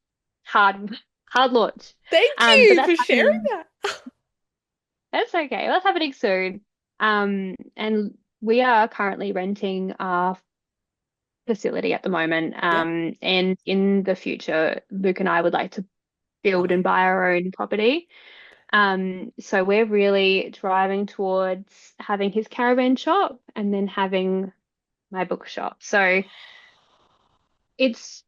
hard, hard launch. thank But you that's for sharing happening. that. That's okay. That's happening soon. And we are currently renting our facility at the moment. Yeah. And in the future, Luke and I would like to build and Buy. buy our own property. So we're really driving towards having his caravan shop and then having my bookshop. So it's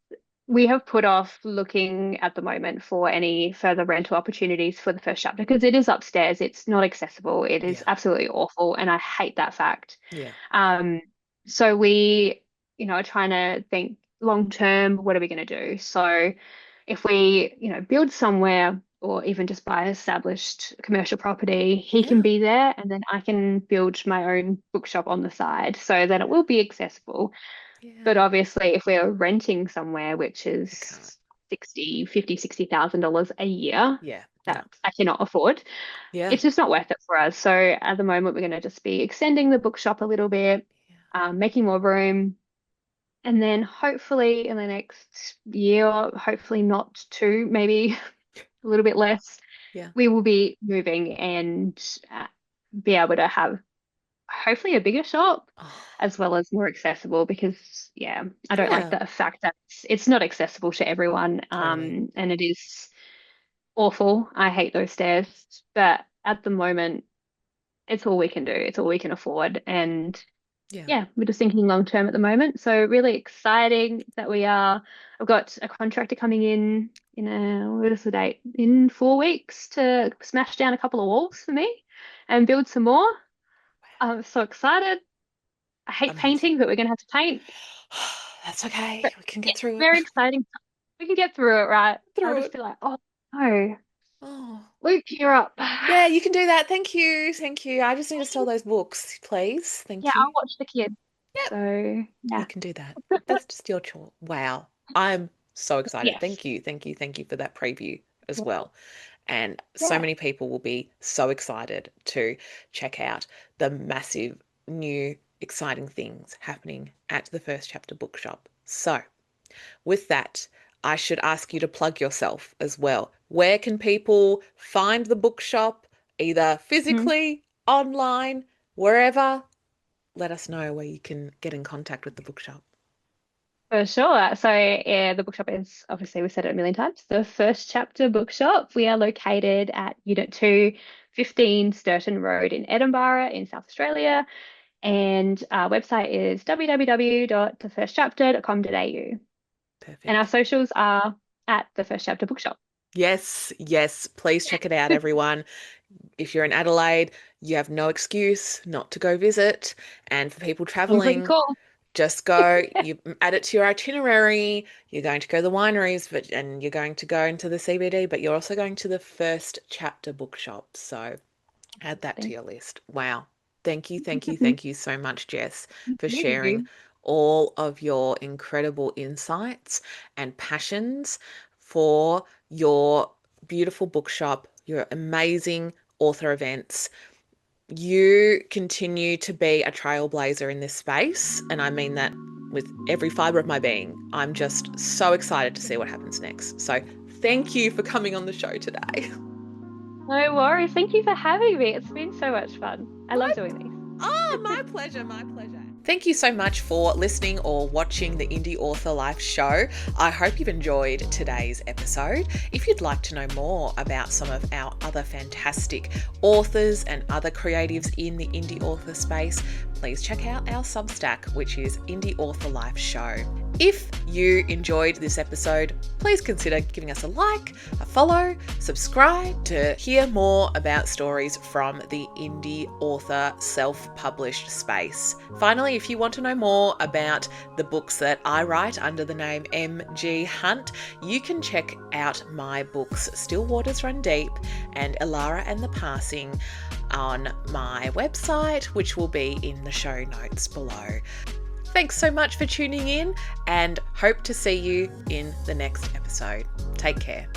we have put off looking at the moment for any further rental opportunities for the first chapter because it is upstairs. It's not accessible. It is Yeah. absolutely awful, and I hate that fact. Yeah. Um, so we, are trying to think long term, what are we going to do? So if we, build somewhere or even just buy established commercial property, he can Yeah. be there and then I can build my own bookshop on the side so that it will be accessible. But Yeah. obviously, if we're renting somewhere, which I can't. is $60,000 a year Yeah. that I cannot afford. Yeah. It's just not worth it for us. So at the moment, we're going to just be extending the bookshop a little bit, making more room. And then hopefully in the next year, hopefully not two, maybe a little bit less, Yeah. we will be moving and be able to have hopefully a bigger shop Oh, as well as more accessible because I don't like yeah. the fact that it's not accessible to everyone. Totally. And it is awful. I hate those stairs, but at the moment, it's all we can do. It's all we can afford. And Yeah. we're just thinking long term at the moment. So really exciting that I've got a contractor coming what is the date? In 4 weeks to smash down a couple of walls for me and build some more. I'm so excited. I hate Amazing. painting, but we're gonna have to paint. That's okay. But We can get it's through it. very exciting. We can get through it, right? I'll Through just it. be like, oh no, Oh. Luke, you're up. Yeah, you can do that. Thank you. Thank you. I just need to sell those books, please. Yeah, Thank I'll you. watch the kids. Yep. So You yeah. can do that. That's just your choice. Wow. I'm so excited. Yes. Thank you. Thank you. Thank you for that preview as well. And so Yeah. many people will be so excited to check out the massive new exciting things happening at the First Chapter Bookshop. So, with that, I should ask you to plug yourself as well. Where can people find the bookshop, either Mhm. physically, online, wherever? Let us know where you can get in contact with the bookshop. For sure. So, yeah, the bookshop is obviously, we said it a million times, the First Chapter Bookshop. We are located at Unit 2, 15 Sturton Road in Edinburgh, in South Australia. And our website is www.thefirstchapter.com.au. And our Perfect. socials are at the First Chapter Bookshop. Yes, yes. Please check it out, everyone. If you're in Adelaide, you have no excuse not to go visit. And for people I'm pretty traveling, cool. just go, you add it to your itinerary. You're going to go to the wineries, and you're going to go into the CBD, but you're also going to the First Chapter Bookshop. So add that to Absolutely. your list. Wow. Thank you, thank you, thank you so much, Jess, for sharing You. all of your incredible insights and passions for your beautiful bookshop, your amazing author events. You continue to be a trailblazer in this space, and I mean that with every fiber of my being. I'm just so excited to see what happens next. So, thank you for coming on the show today. No worries. Thank you for having me. It's been so much fun. I love My doing these. my pleasure, my pleasure. Thank you so much for listening or watching the Indie Author Life show. I hope you've enjoyed today's episode. If you'd like to know more about some of our other fantastic authors and other creatives in the indie author space, please check out our Substack, which is Indie Author Life Show. If you enjoyed this episode, please consider giving us a like, a follow, subscribe to hear more about stories from the indie author self-published space. Finally, if you want to know more about the books that I write under the name MG Hunt, you can check out my books Still Waters Run Deep and Ilara and the Passing on my website, which will be in the show notes below. Thanks so much for tuning in, and hope to see you in the next episode. Take care.